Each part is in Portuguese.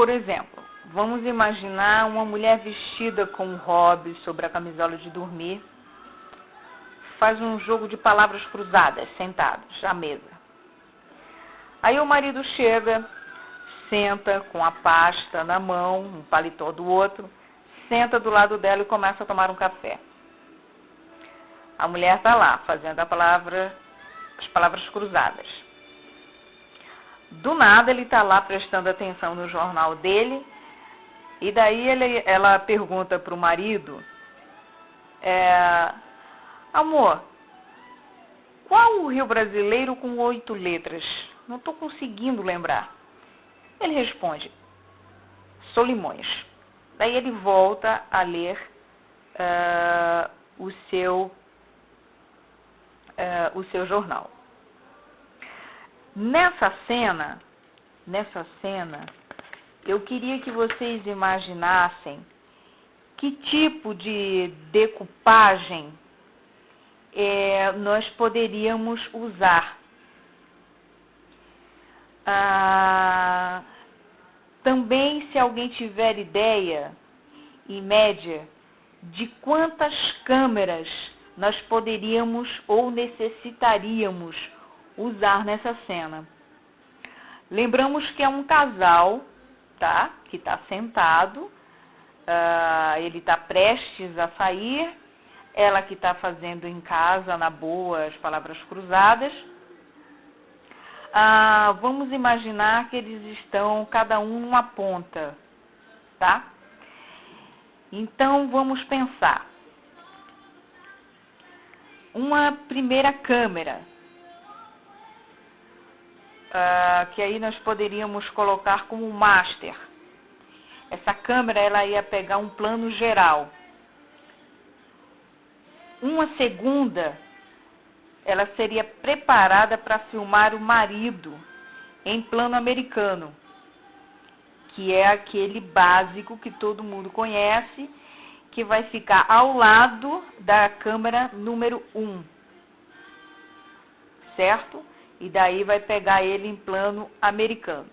Por exemplo, vamos imaginar uma mulher vestida com um hobby sobre a camisola de dormir, faz um jogo de palavras cruzadas, sentados à mesa. Aí o marido chega, senta com a pasta na mão, um paletó do outro, senta do lado dela e começa a tomar um café. A mulher está lá, fazendo as palavras cruzadas. Do nada ele está lá prestando atenção no jornal dele, e daí ela pergunta para o marido, amor, qual o rio brasileiro com 8 letras? Não estou conseguindo lembrar. Ele responde, Solimões. Daí ele volta a ler o seu jornal. Nessa cena, eu queria que vocês imaginassem que tipo de decupagem nós poderíamos usar. Também, se alguém tiver ideia, em média, de quantas câmeras nós poderíamos ou necessitaríamos usar nessa cena. Lembramos que é um casal, tá? Que está sentado, ele está prestes a sair, ela que está fazendo em casa, na boa, as palavras cruzadas. Vamos imaginar que eles estão, cada um numa ponta, tá? Então, vamos pensar. Uma primeira câmera, que aí nós poderíamos colocar como master. Essa câmera, ela ia pegar um plano geral. Uma segunda, ela seria preparada para filmar o marido em plano americano, que é aquele básico que todo mundo conhece, que vai ficar ao lado da câmera número 1, certo? E daí vai pegar ele em plano americano.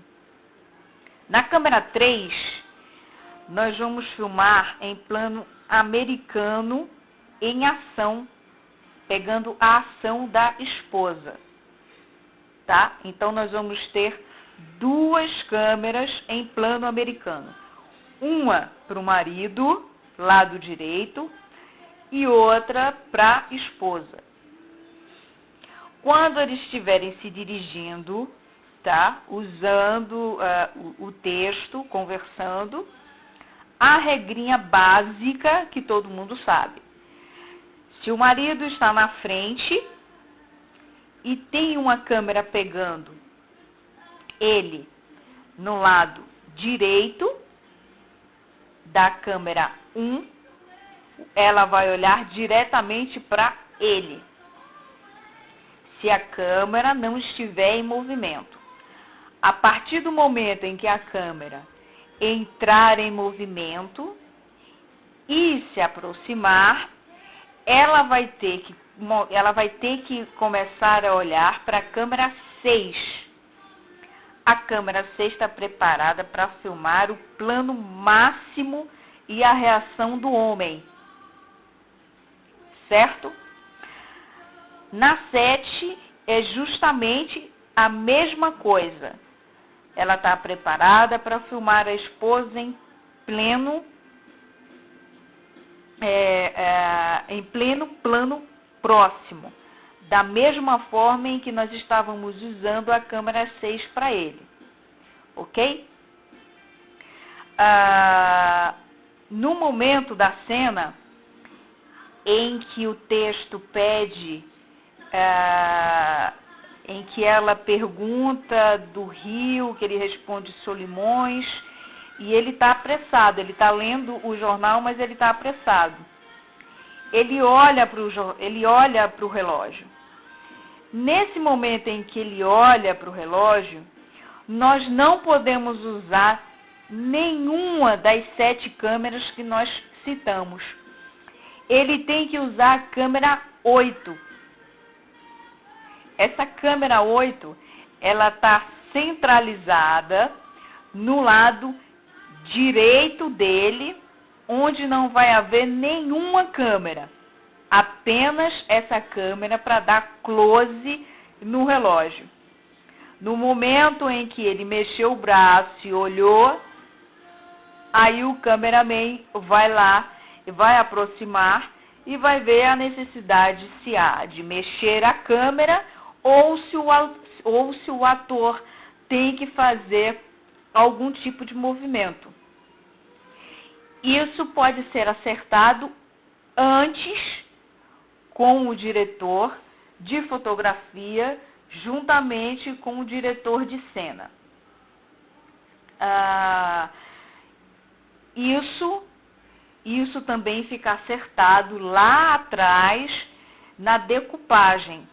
Na câmera 3, nós vamos filmar em plano americano em ação, pegando a ação da esposa, tá? Então, nós vamos ter 2 câmeras em plano americano. Uma para o marido, lado direito, e outra para a esposa. Quando eles estiverem se dirigindo, tá? Usando o texto, conversando, a regrinha básica que todo mundo sabe. Se o marido está na frente e tem uma câmera pegando ele no lado direito da câmera 1, ela vai olhar diretamente para ele, se a câmera não estiver em movimento. A partir do momento em que a câmera entrar em movimento e se aproximar, ela vai ter que começar a olhar para a câmera 6. A câmera 6 está preparada para filmar o plano máximo e a reação do homem, certo? Na 7 é justamente a mesma coisa. Ela está preparada para filmar a esposa em pleno plano próximo, da mesma forma em que nós estávamos usando a câmera 6 para ele, ok? No momento da cena em que o texto pede, em que ela pergunta do rio, que ele responde Solimões, e ele está apressado, ele está lendo o jornal, mas ele está apressado. Ele olha para o relógio. Nesse momento em que ele olha para o relógio, nós não podemos usar nenhuma das 7 câmeras que nós citamos. Ele tem que usar a câmera 8. Essa câmera 8, ela está centralizada no lado direito dele, onde não vai haver nenhuma câmera. Apenas essa câmera para dar close no relógio. No momento em que ele mexeu o braço e olhou, aí o cameraman vai lá e vai aproximar e vai ver a necessidade se há de mexer a câmera ou se o ator tem que fazer algum tipo de movimento. Isso pode ser acertado antes com o diretor de fotografia, juntamente com o diretor de cena. Isso também fica acertado lá atrás na decupagem.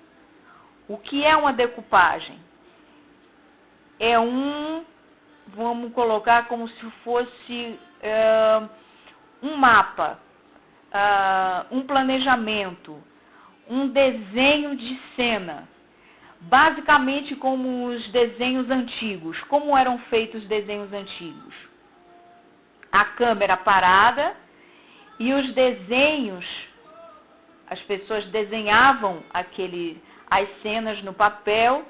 O que é uma decupagem? Vamos colocar como se fosse um mapa, um planejamento, um desenho de cena. Basicamente como os desenhos antigos. Como eram feitos os desenhos antigos? A câmera parada e os desenhos, as pessoas desenhavam as cenas no papel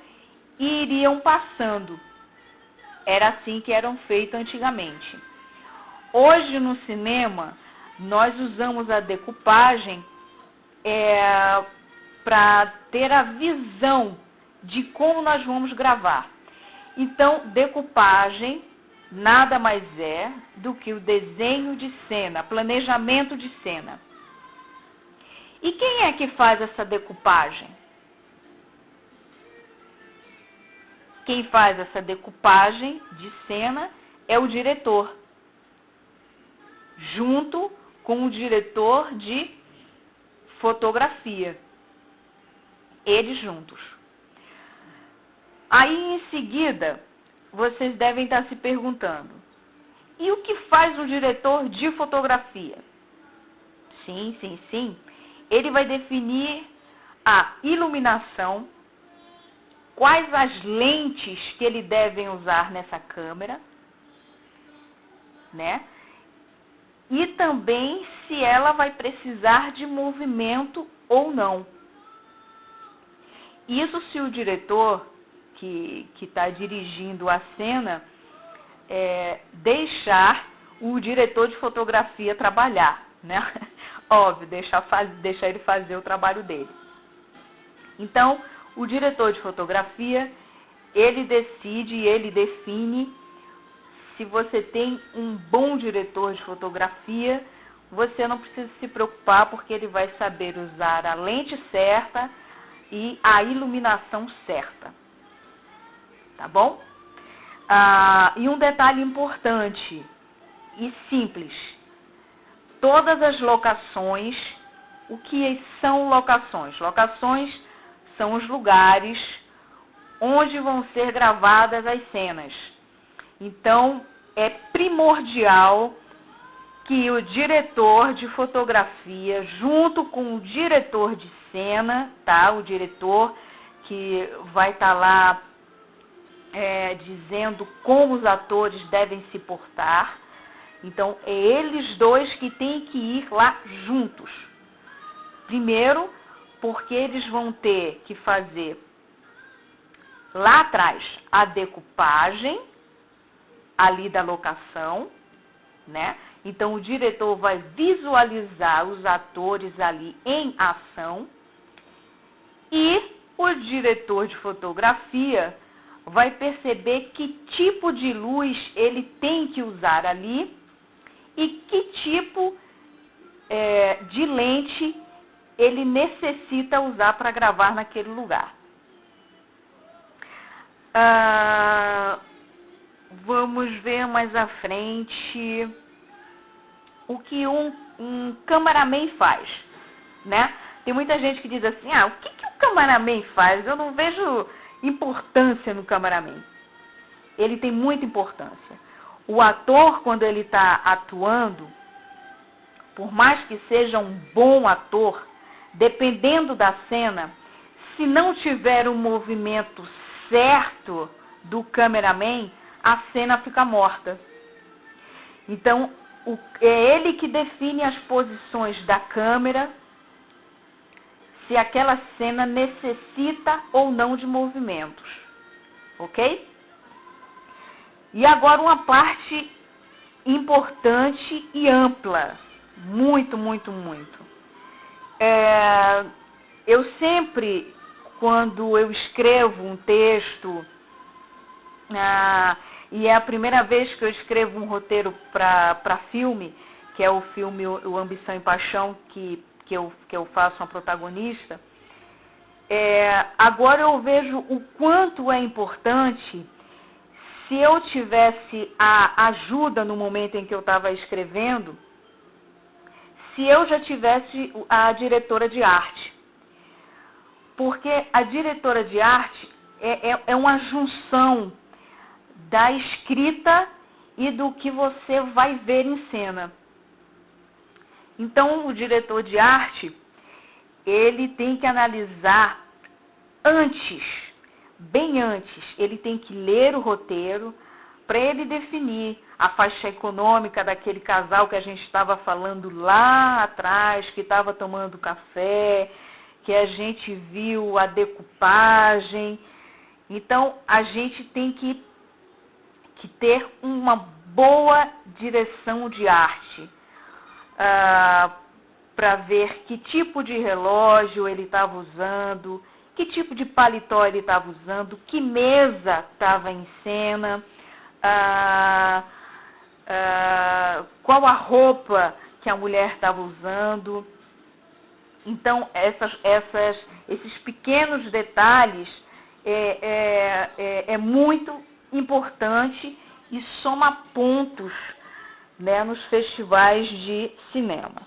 e iriam passando. Era assim que eram feitos antigamente. Hoje no cinema, nós usamos a decupagem para ter a visão de como nós vamos gravar. Então, decupagem nada mais é do que o desenho de cena, planejamento de cena. E quem é que faz essa decupagem? Quem faz essa decupagem de cena é o diretor, junto com o diretor de fotografia. Eles juntos. Aí, em seguida, vocês devem estar se perguntando, e o que faz o diretor de fotografia? Sim. Ele vai definir a iluminação, quais as lentes que ele deve usar nessa câmera, né? E também se ela vai precisar de movimento ou não. Isso se o diretor que está dirigindo a cena deixar o diretor de fotografia trabalhar, né? Óbvio, deixar ele fazer o trabalho dele. Então, o diretor de fotografia, ele decide, ele define. Se você tem um bom diretor de fotografia, você não precisa se preocupar, porque ele vai saber usar a lente certa e a iluminação certa. Tá bom? E um detalhe importante e simples. Todas as locações, o que são locações? Locações são os lugares onde vão ser gravadas as cenas. Então, é primordial que o diretor de fotografia, junto com o diretor de cena, tá? O diretor que vai estar lá dizendo como os atores devem se portar. Então, é eles dois que têm que ir lá juntos. Primeiro, porque eles vão ter que fazer lá atrás a decupagem ali da locação, né? Então, o diretor vai visualizar os atores ali em ação e o diretor de fotografia vai perceber que tipo de luz ele tem que usar ali e que tipo de lente ele necessita usar para gravar naquele lugar. Vamos ver mais à frente o que um cameraman faz, né? Tem muita gente que diz assim, o que o cameraman faz? Eu não vejo importância no cameraman. Ele tem muita importância. O ator, quando ele está atuando, por mais que seja um bom ator, dependendo da cena, se não tiver o movimento certo do cameraman, a cena fica morta. Então, é ele que define as posições da câmera, se aquela cena necessita ou não de movimentos, ok? E agora uma parte importante e ampla, muito, muito, muito. Eu sempre, quando eu escrevo um texto, e é a primeira vez que eu escrevo um roteiro para filme, que é o filme O Ambição e Paixão, que eu faço uma protagonista, agora eu vejo o quanto é importante, se eu tivesse a ajuda no momento em que eu estava escrevendo, se eu já tivesse a diretora de arte. Porque a diretora de arte é uma junção da escrita e do que você vai ver em cena. Então, o diretor de arte, ele tem que analisar antes, bem antes, ele tem que ler o roteiro para ele definir a faixa econômica daquele casal que a gente estava falando lá atrás, que estava tomando café, que a gente viu a decupagem. Então, a gente tem que ter uma boa direção de arte para ver que tipo de relógio ele estava usando, que tipo de paletó ele estava usando, que mesa estava em cena, qual a roupa que a mulher estava usando. Então, esses pequenos detalhes é muito importante e soma pontos, né, nos festivais de cinema.